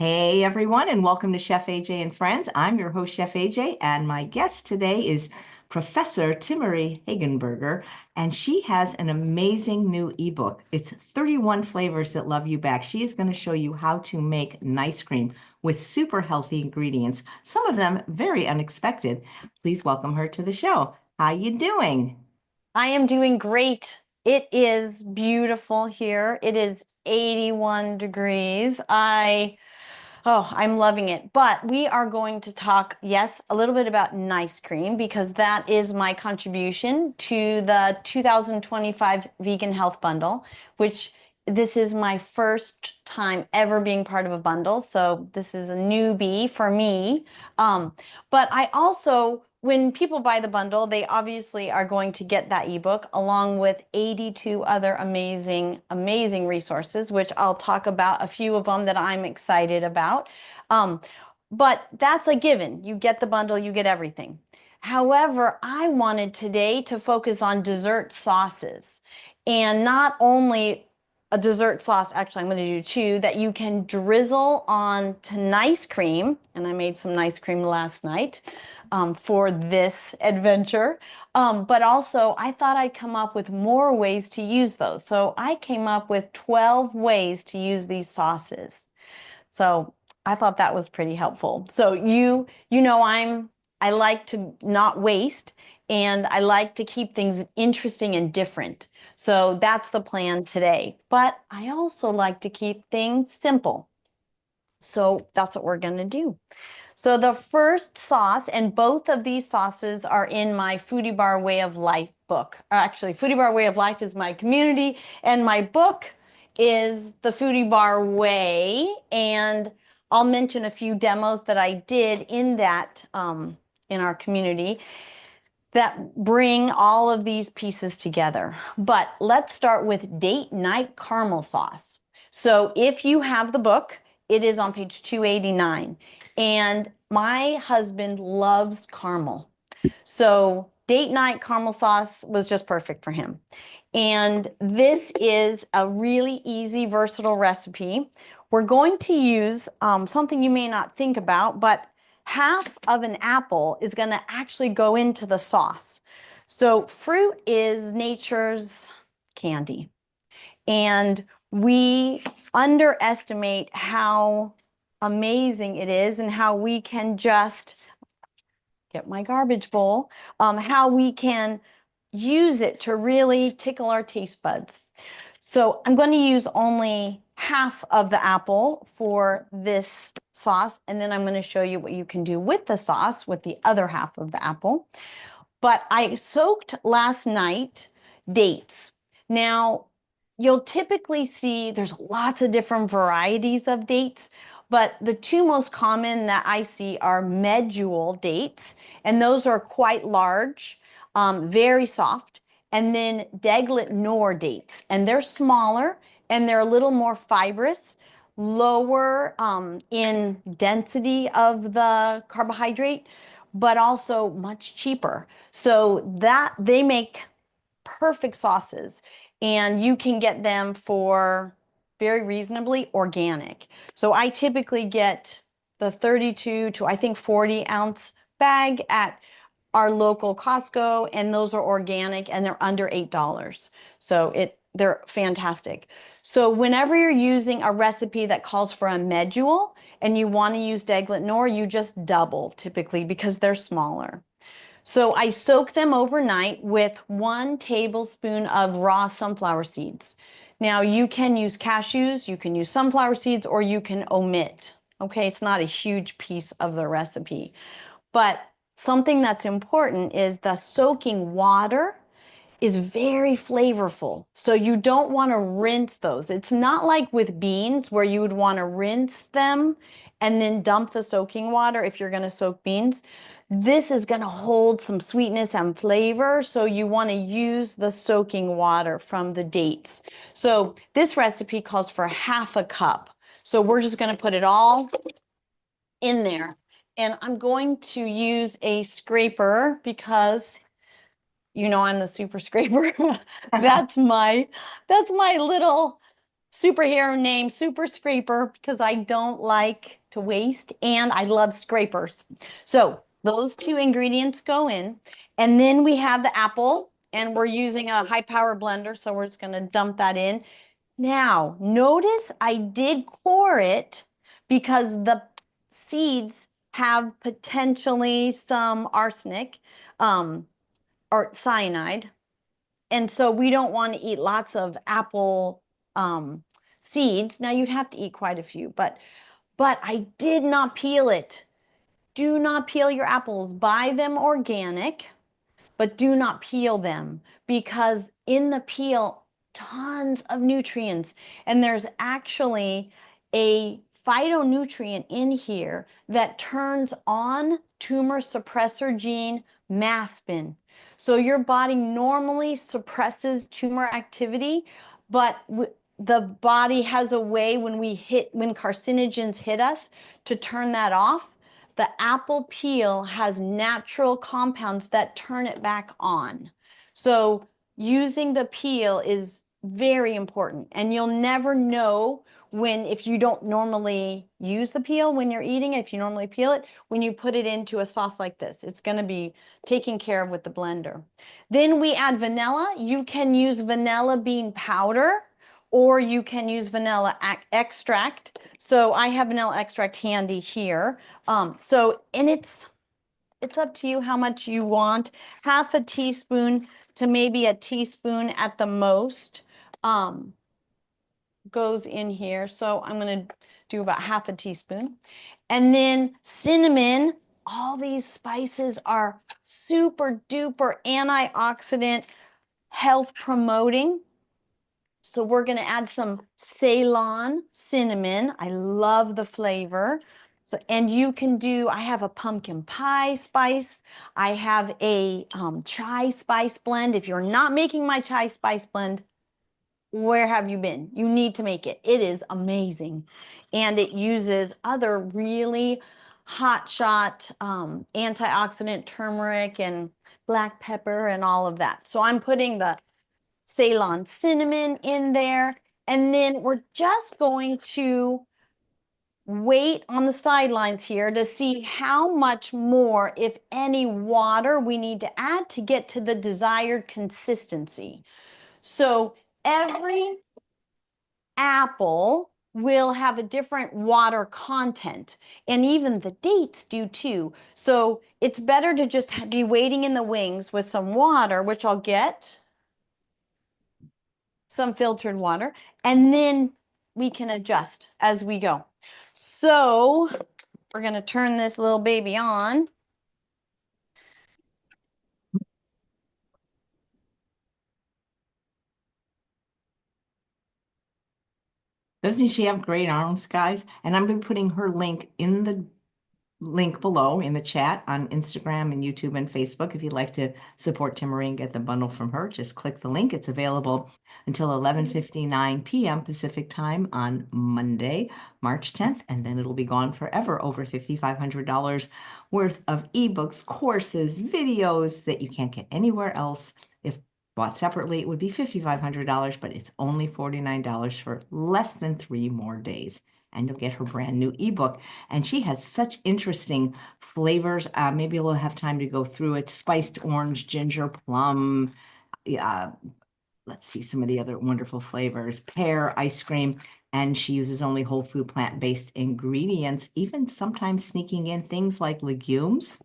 Hey everyone, and welcome to Chef AJ and Friends. I'm your host, Chef AJ, and my guest today is Professor Timaree Hagenburger, and she has an amazing new ebook. It's 31 Flavors That Love You Back. She is going to show you how to make nice cream with super healthy ingredients, some of them very unexpected. Please welcome her to the show. How you doing? I am doing great. It is beautiful here. It is 81 degrees. I'm loving it. But we are going to talk, yes, a little bit about nice cream because that is my contribution to the 2025 Vegan Health Bundle, which this is my first time ever being part of a bundle. So this is a newbie for me. But I also, when people buy the bundle, they obviously are going to get that ebook along with 82 other amazing, amazing resources, which I'll talk about a few of them that I'm excited about. Um, but that's a given. You get the bundle, you get everything. However, I wanted today to focus on dessert sauces and not only a dessert sauce, actually, I'm going to do two that you can drizzle on to nice cream. And I made some nice cream last night for this adventure. But also, I thought I'd come up with more ways to use those. So I came up with 12 ways to use these sauces. So I thought that was pretty helpful. So I like to not waste and I like to keep things interesting and different. So that's the plan today. But I also like to keep things simple. So that's what we're going to do. So the first sauce, and both of these sauces are in my Foodie Bar Way of Life book. Actually, Foodie Bar Way of Life is my community, and my book is the Foodie Bar Way. And I'll mention a few demos that I did in that in our community that bring all of these pieces together. But let's start with date night caramel sauce. So if you have the book, it is on page 289. And my husband loves caramel. So date night caramel sauce was just perfect for him. And this is a really easy, versatile recipe. We're going to use something you may not think about, but half of an apple is going to actually go into the sauce. So fruit is nature's candy. And we underestimate how amazing it is and how we can just get my garbage bowl, how we can use it to really tickle our taste buds. So I'm going to use only half of the apple for this sauce, and then I'm going to show you what you can do with the sauce with the other half of the apple. But I soaked last night dates. Now, you'll typically see there's lots of different varieties of dates, but the two most common that I see are medjool dates, and those are quite large, very soft, and then deglet nor dates, and they're smaller and they're a little more fibrous, lower in density of the carbohydrate, but also much cheaper. So that they make perfect sauces and you can get them for very reasonably organic. So I typically get the 32 to I think 40-ounce bag at our local Costco, and those are organic and they're under $8. So they're fantastic. So whenever you're using a recipe that calls for a medjool and you want to use deglet nor, you just double typically because they're smaller. So I soak them overnight with 1 tablespoon of raw sunflower seeds. Now you can use cashews, you can use sunflower seeds, or you can omit. Okay, it's not a huge piece of the recipe. But something that's important is the soaking water is very flavorful. So you don't want to rinse those. It's not like with beans where you would want to rinse them and then dump the soaking water if you're going to soak beans. This is going to hold some sweetness and flavor, so you want to use the soaking water from the dates. So this recipe calls for half a cup. So we're just going to put it all in there. And I'm going to use a scraper because I'm the super scraper. That's my little superhero name, Super Scraper, because I don't like to waste and I love scrapers. So those two ingredients go in. And then we have the apple, and we're using a high power blender. So we're just going to dump that in. Now, notice I did core it because the seeds have potentially some arsenic or cyanide. And so we don't want to eat lots of apple um, seeds. Now you'd have to eat quite a few, but I did not peel it. Do not peel your apples. Buy them organic, but do not peel them because in the peel, tons of nutrients. And there's actually a phytonutrient in here that turns on tumor suppressor gene maspin. So your body normally suppresses tumor activity, but the body has a way when carcinogens hit us to turn that off. The apple peel has natural compounds that turn it back on. So using the peel is very important. And you'll never know if you don't normally use the peel when you're eating it, if you normally peel it, when you put it into a sauce like this, it's going to be taken care of with the blender. Then we add vanilla. You can use vanilla bean powder or you can use vanilla extract. So I have vanilla extract handy here. And it's up to you how much you want. Half a teaspoon to maybe a teaspoon at the most goes in here. So I'm going to do about half a teaspoon. And then cinnamon. All these spices are super duper antioxidant, health promoting. So we're going to add some Ceylon cinnamon. I love the flavor. So, and you can do, I have a pumpkin pie spice. I have a chai spice blend. If you're not making my chai spice blend, where have you been? You need to make it. It is amazing. And it uses other really hot shot antioxidant turmeric and black pepper and all of that. So I'm putting the Ceylon cinnamon in there. And then we're just going to wait on the sidelines here to see how much more, if any, water we need to add to get to the desired consistency. So every apple will have a different water content, and even the dates do too. So it's better to just be waiting in the wings with some water, which I'll get some filtered water, and then we can adjust as we go. So we're going to turn this little baby on. Doesn't she have great arms, guys? And I'm going to be putting her link in the link below in the chat on Instagram and YouTube and Facebook. If you'd like to support Timaree and get the bundle from her, just click the link. It's available until 11:59 p.m. Pacific time on Monday, March 10th, and then it'll be gone forever. Over $5,500 worth of ebooks, courses, videos that you can't get anywhere else. If bought separately, it would be $5,500, but it's only $49 for less than 3 more days. And you'll get her brand new ebook. And she has such interesting flavors. Maybe we'll have time to go through it. Spiced orange, ginger, plum. Let's see some of the other wonderful flavors. Pear, ice cream. And she uses only whole food plant-based ingredients, even sometimes sneaking in things like legumes,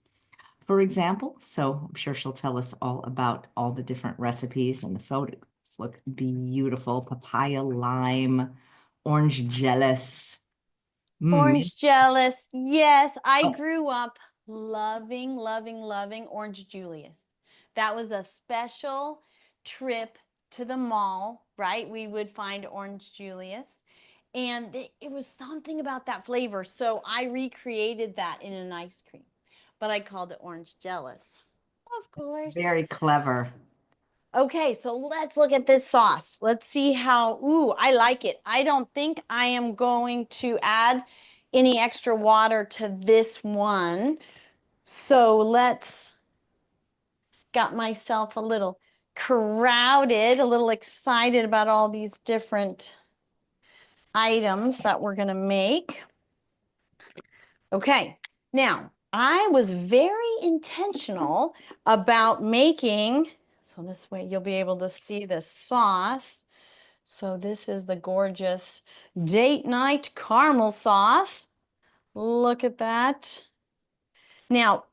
for example. So I'm sure she'll tell us all about all the different recipes, and the photos look beautiful. Papaya, lime, orange jealous. Orange jealous. Yes, I Oh, grew up loving, loving, loving Orange Julius. That was a special trip to the mall, right? We would find Orange Julius. And it was something about that flavor. So I recreated that in an ice cream, but I called it Orange Jealous. Of course. very clever. Okay, so let's look at this sauce. Let's see how, ooh, I like it. I don't think I am going to add any extra water to this one. So got myself a little crowded, a little excited about all these different items that we're going to make. Okay, now I was very intentional about making, so this way you'll be able to see the sauce. So this is the gorgeous date night caramel sauce. Look at that. Now,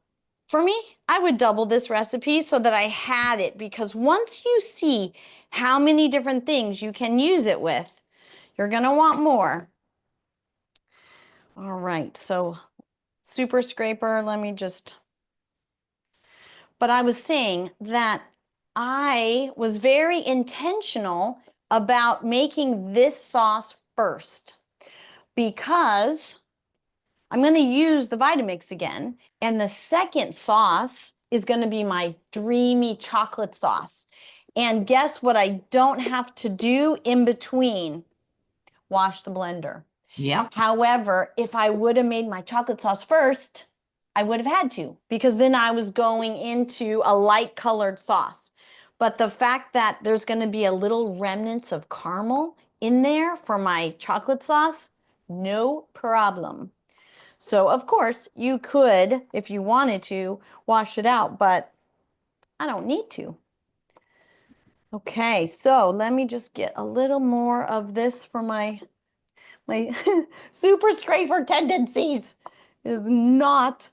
for me, I would double this recipe so that I had it, because once you see how many different things you can use it with, you're going to want more. All right, so super scraper, let me just, but I was saying that I was very intentional about making this sauce first, because I'm going to use the Vitamix again, and the second sauce is going to be my Dreamy chocolate sauce. And guess what I don't have to do in between? Wash the blender. Yeah. However, if I would have made my chocolate sauce first, I would have had to, because then I was going into a light colored sauce. But the fact that there's going to be a little remnants of caramel in there for my chocolate sauce, no problem. So of course you could, if you wanted to, wash it out, but I don't need to. Okay, so let me just get a little more of this for my super scraper tendencies. It is not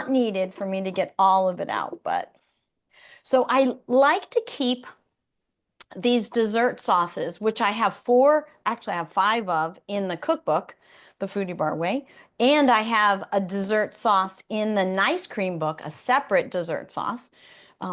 needed for me to get all of it out, but so I like to keep these dessert sauces, which I have four, actually I have 5 of in the cookbook, the Foodie Bar Way, and I have a dessert sauce in the Nice Cream book, a separate dessert sauce.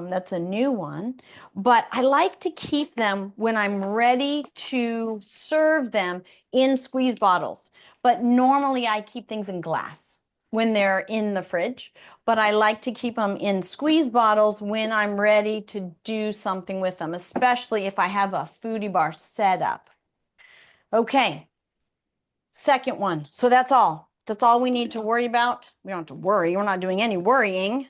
That's a new one, but I like to keep them when I'm ready to serve them in squeeze bottles. But normally I keep things in glass when they're in the fridge, but I like to keep them in squeeze bottles when I'm ready to do something with them, especially if I have a Foodie Bar set up. Okay, second one. So that's all. That's all we need to worry about. We don't have to worry. We're not doing any worrying.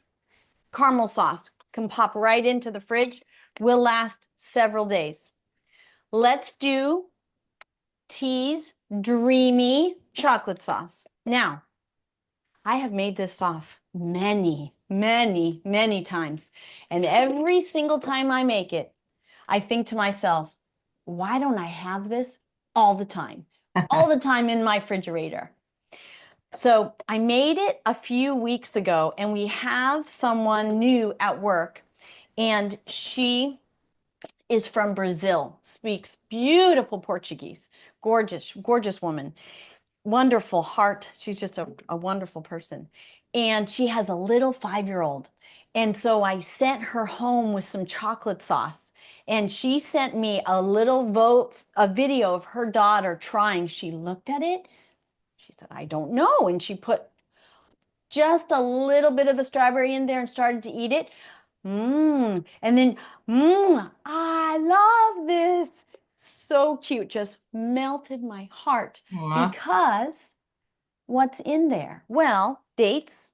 Caramel sauce can pop right into the fridge. Will last several days. Let's do T's Dreamy chocolate sauce. Now, I have made this sauce many, many, many times. And every single time I make it, I think to myself, why don't I have this all the time? All the time in my refrigerator. So I made it a few weeks ago, and we have someone new at work, and she is from Brazil, speaks beautiful Portuguese, gorgeous, gorgeous woman, wonderful heart. She's just a wonderful person. And she has a little 5-year-old. And so I sent her home with some chocolate sauce. And she sent me a video of her daughter trying. She looked at it. She said, I don't know. And she put just a little bit of the strawberry in there and started to eat it. And then, I love this. So cute. Just melted my heart. Aw. Because what's in there? Well, dates.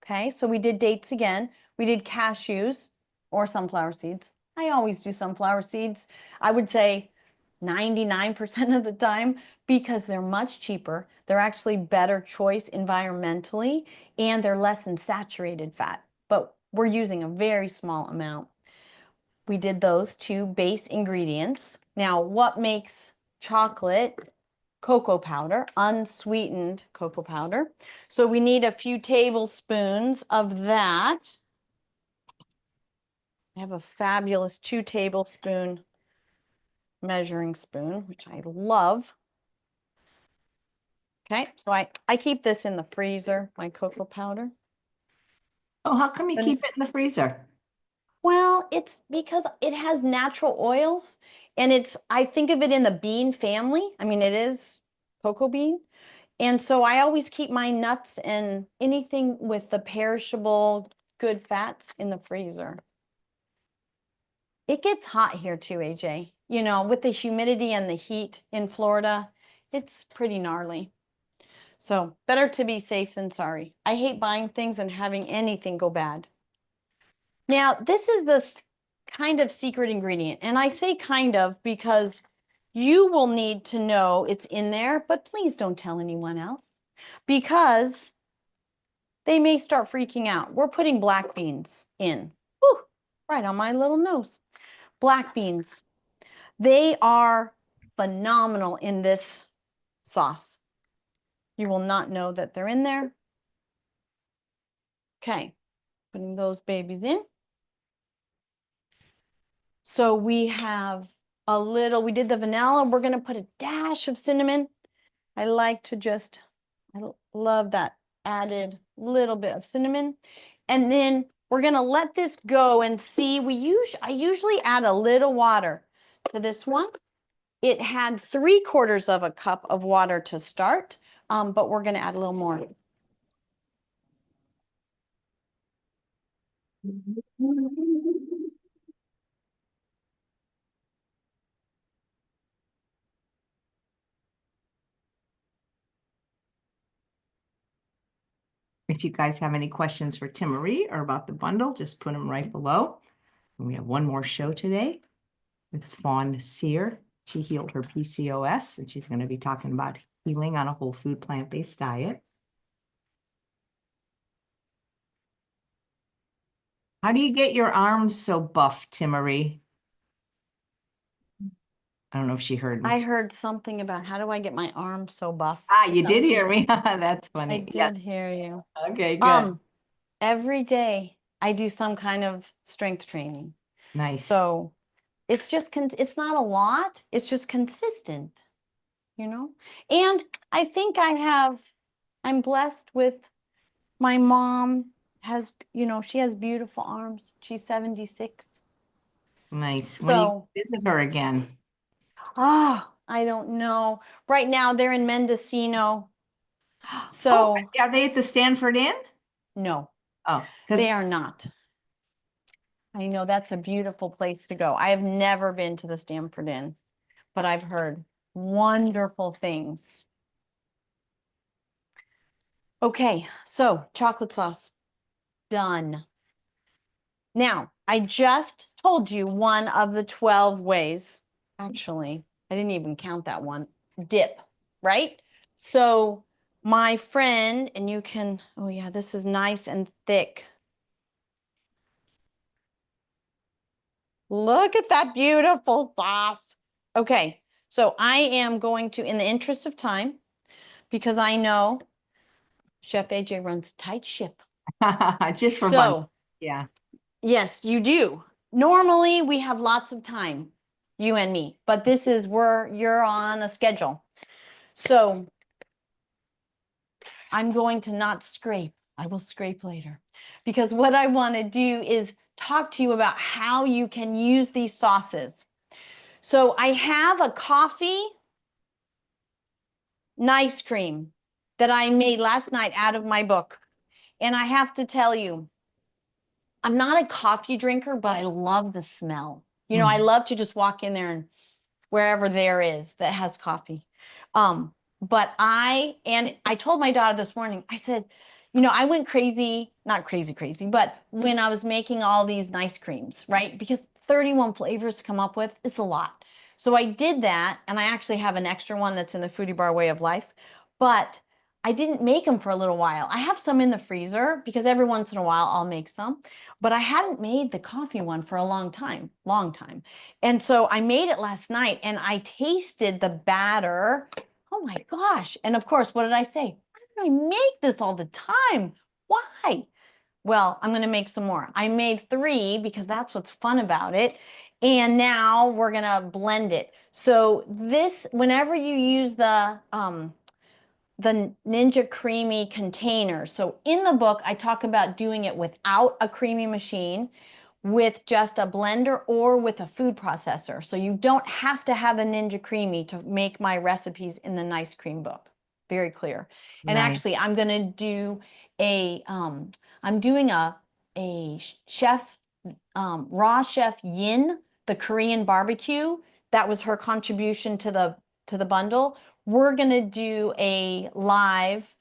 Okay, so we did dates again. We did cashews or sunflower seeds. I always do sunflower seeds. I would say 99% of the time, because they're much cheaper. They're actually better choice environmentally, and they're less in saturated fat, but we're using a very small amount. We did those 2 base ingredients. Now, what makes chocolate? Cocoa powder, unsweetened cocoa powder. So we need a few tablespoons of that. I have a fabulous 2 tablespoon measuring spoon, which I love. Okay, so I keep this in the freezer, my cocoa powder. Oh, how come you keep it in the freezer? Well, it's because it has natural oils, and I think of it in the bean family. I mean, it is cocoa bean. And so I always keep my nuts and anything with the perishable good fats in the freezer. It gets hot here too, AJ. You know, with the humidity and the heat in Florida, it's pretty gnarly. So better to be safe than sorry. I hate buying things and having anything go bad. Now, this is the kind of secret ingredient. And I say kind of because You will need to know it's in there, but please don't tell anyone else because they may start freaking out. We're putting black beans in. Whew, right on my little nose. Black beans. They are phenomenal in this sauce. You will not know that they're in there. Okay, putting those babies in. So we have a little, we did the vanilla. We're going to put a dash of cinnamon. I like to just, I love that added little bit of cinnamon. And then we're going to let this go and see. I usually add a little water to this one. It had 3/4 of a cup of water to start, but we're going to add a little more. If you guys have any questions for Timaree or about the bundle, just put them right below. And we have one more show today with Fawn Sear. She healed her PCOS, and she's going to be talking about healing on a whole food plant-based diet. How do you get your arms so buff, Timaree? I don't know if she heard me. I heard something about how do I get my arm so buff? Ah, you did hear me. That's funny. I did Yes. hear you. Okay, good. Every day I do some kind of strength training. Nice. So it's just, it's not a lot. It's just consistent, you know? And I think I'm blessed with my mom has, she has beautiful arms. She's 76. Nice. When you visit her again? I don't know. Right now they're in Mendocino. So are they at the Stanford Inn? No. Oh, they are not. I know that's a beautiful place to go. I have never been to the Stanford Inn, but I've heard wonderful things. Okay, so chocolate sauce, done. Now, I just told you one of the 12 ways. Actually, I didn't even count that one. Dip, right? So my friend, and you can, oh yeah, this is nice and thick. Look at that beautiful sauce. Okay, so I am going to, in the interest of time, because I know Chef AJ runs a tight ship. Just for fun. Yeah. Yes, you do. Normally we have lots of time, you and me, but this is you're on a schedule. So I'm going to not scrape. I will scrape later because what I want to do is talk to you about how you can use these sauces. So I have a coffee nice cream that I made last night out of my book. And I have to tell you, I'm not a coffee drinker, but I love the smell. I love to just walk in there and wherever there is that has coffee. But I told my daughter this morning, I said, I went crazy, not crazy, but when I was making all these nice creams, right? Because 31 flavors to come up with, it's a lot. So I did that, and I actually have an extra one that's in the Foodie Bar Way of Life, but I didn't make them for a little while. I have some in the freezer because every once in a while I'll make some, but I hadn't made the coffee one for a long time. And so I made it last night and I tasted the batter. Oh my gosh. And of course, what did I say? Why don't I make this all the time? Why? Well, I'm going to make some more. I made 3 because that's what's fun about it. And now we're going to blend it. So this, whenever you use the Ninja Creamy container. So in the book, I talk about doing it without a creamy machine, with just a blender or with a food processor. So you don't have to have a Ninja Creamy to make my recipes in the Nice Cream book. Very clear. And actually, I'm going to do I'm doing a chef, raw chef Yin, the Korean barbecue. That was her contribution to the bundle. We're going to do a live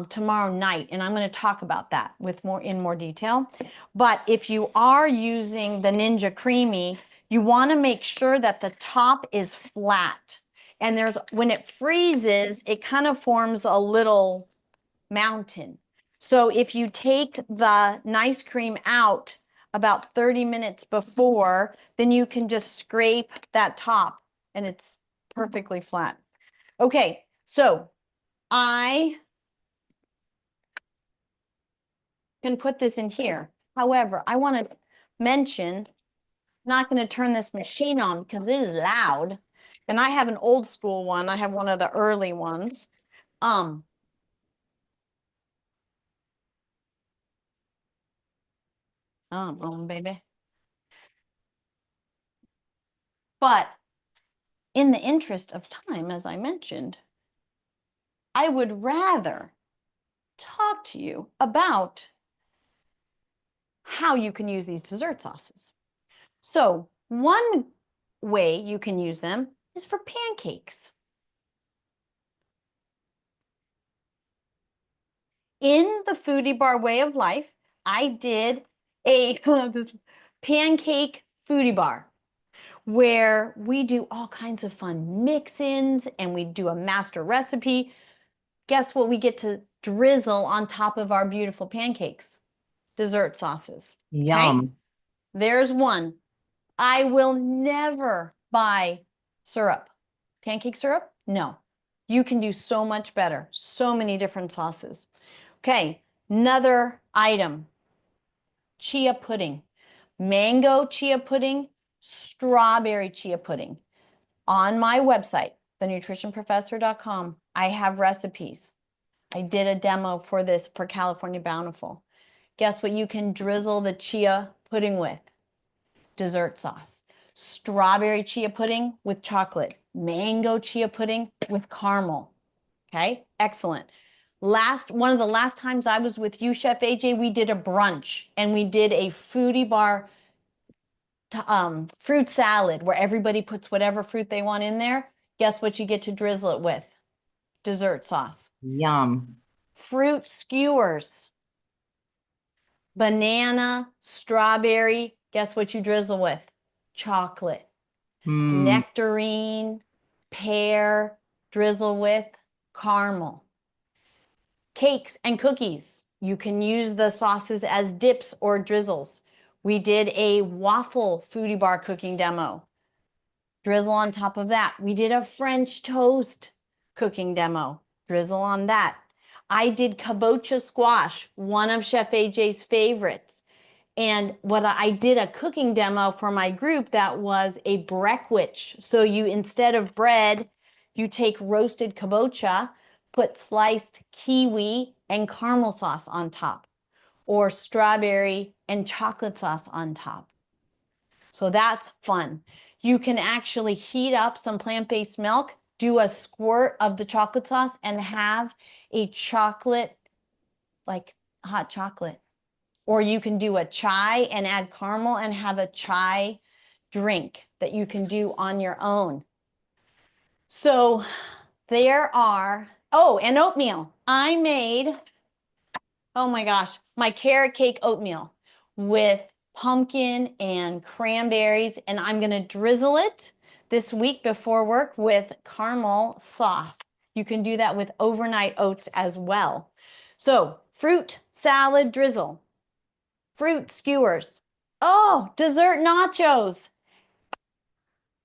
tomorrow night, and I'm going to talk about that in more detail. But if you are using the Ninja Creamy, You want to make sure that the top is flat. And when it freezes, it kind of forms a little mountain. So if you take the nice cream out about 30 minutes before, then you can just scrape that top and it's perfectly flat. Okay, so I can put this in here. However, I want to mention, not going to turn this machine on because it is loud. And I have an old school one. I have one of the early ones. Baby. But in the interest of time, as I mentioned, I would rather talk to you about how you can use these dessert sauces. So one way you can use them is for pancakes. In the Foodie Bar Way of Life, I did a this pancake foodie bar where we do all kinds of fun mix-ins and we do a master recipe. Guess what we get to drizzle on top of our beautiful pancakes? Dessert sauces. Yum. Okay? There's one. I will never buy syrup. Pancake syrup? No. You can do so much better. So many different sauces. Okay, another item. Chia pudding. Mango chia pudding, strawberry chia pudding. On my website, thenutritionprofessor.com, I have recipes. I did a demo for this for California Bountiful. Guess what you can drizzle the chia pudding with? Dessert sauce. Strawberry chia pudding with chocolate. Mango chia pudding with caramel. Okay, excellent. One of the last times I was with you, Chef AJ, we did a brunch and we did a foodie bar fruit salad where everybody puts whatever fruit they want in there. Guess what you get to drizzle it with? Dessert sauce. Yum. Fruit skewers. Banana, strawberry. Guess what you drizzle with? Chocolate. Nectarine, pear, drizzle with caramel. Cakes and cookies. You can use the sauces as dips or drizzles. We did a waffle foodie bar cooking demo. Drizzle on top of that. We did a French toast cooking demo. Drizzle on that. I did kabocha squash, one of Chef AJ's favorites. And I did a cooking demo for my group that was a breckwich. So instead of bread, you take roasted kabocha, put sliced kiwi and caramel sauce on top, or strawberry and chocolate sauce on top. So that's fun. You can actually heat up some plant-based milk, do a squirt of the chocolate sauce, and have a chocolate, like hot chocolate. Or you can do a chai and add caramel and have a chai drink that you can do on your own. So there are, and oatmeal. I made, oh my gosh, my carrot cake oatmeal with pumpkin and cranberries, and I'm gonna drizzle it this week before work with caramel sauce. You can do that with overnight oats as well. So fruit salad drizzle. Fruit skewers. Oh, dessert nachos.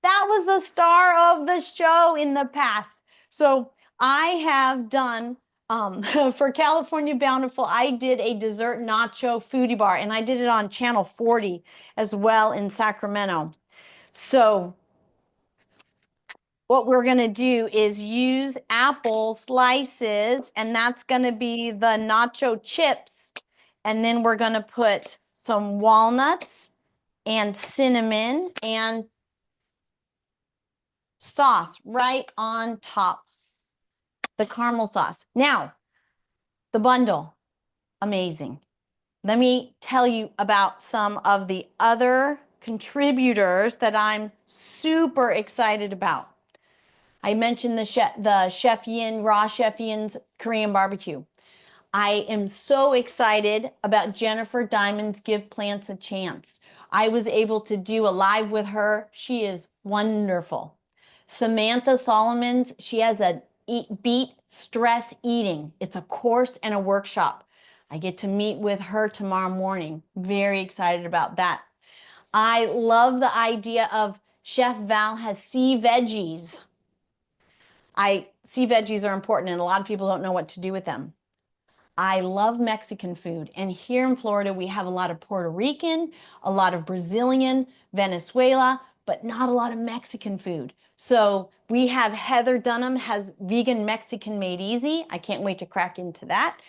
That was the star of the show in the past. So I have done, for California Bountiful, I did a dessert nacho foodie bar, and I did it on Channel 40 as well in Sacramento. So what we're going to do is use apple slices, and that's going to be the nacho chips. And then we're going to put some walnuts and cinnamon and sauce right on top, the caramel sauce. Now, the bundle, amazing. Let me tell you about some of the other contributors that I'm super excited about. I mentioned the Chef Yin, Raw Chef Yin's Korean barbecue. I am so excited about Jennifer Diamond's Give Plants a Chance. I was able to do a live with her. She is wonderful. Samantha Solomons, she has a Beat Stress Eating. It's a course and a workshop. I get to meet with her tomorrow morning. Very excited about that. I love the idea of Chef Val has sea veggies. Sea veggies are important and a lot of people don't know what to do with them. I love Mexican food. And here in Florida, we have a lot of Puerto Rican, a lot of Brazilian, Venezuela, but not a lot of Mexican food. So we have Heather Dunham has Vegan Mexican Made Easy. I can't wait to crack into that.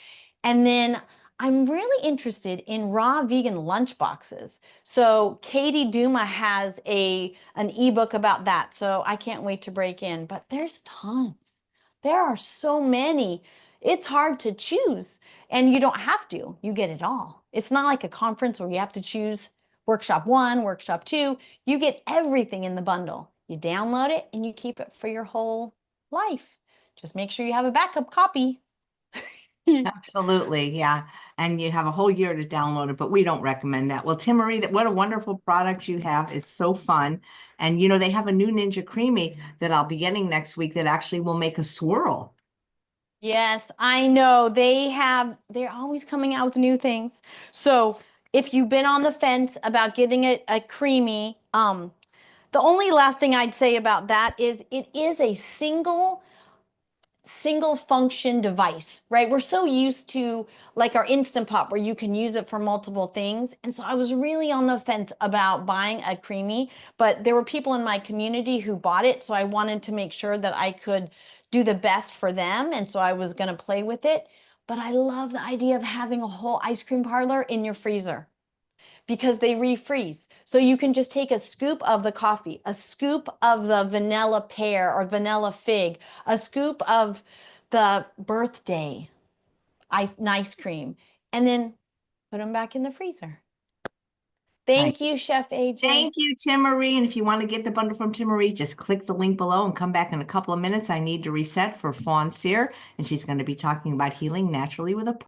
And then I'm really interested in raw vegan lunch boxes. So Katie Duma has an ebook about that. So I can't wait to break in, but there's tons. There are so many. It's hard to choose, and you don't have to. You get it all. It's not like a conference where you have to choose workshop 1, workshop 2. You get everything in the bundle. You download it and you keep it for your whole life. Just make sure you have a backup copy. Absolutely, yeah. And you have a whole year to download it, but we don't recommend that. Well, Timaree, what a wonderful product you have. It's so fun. And you know, they have a new Ninja Creamy that I'll be getting next week that actually will make a swirl. Yes, I know. They're always coming out with new things. So if you've been on the fence about getting a creamy, the only last thing I'd say about that is it is a single function device, right? We're so used to like our Instant Pot where you can use it for multiple things. And so I was really on the fence about buying a creamy, but there were people in my community who bought it. So I wanted to make sure that I could do the best for them. And so I was going to play with it. But I love the idea of having a whole ice cream parlor in your freezer because they refreeze. So you can just take a scoop of the coffee, a scoop of the vanilla pear or vanilla fig, a scoop of the birthday ice cream, and then put them back in the freezer. Right. Thank you, Chef AJ. Thank you, Timaree. And if you want to get the bundle from Timaree, just click the link below and come back in a couple of minutes. I need to reset for Fawn Sear, and she's going to be talking about healing naturally with a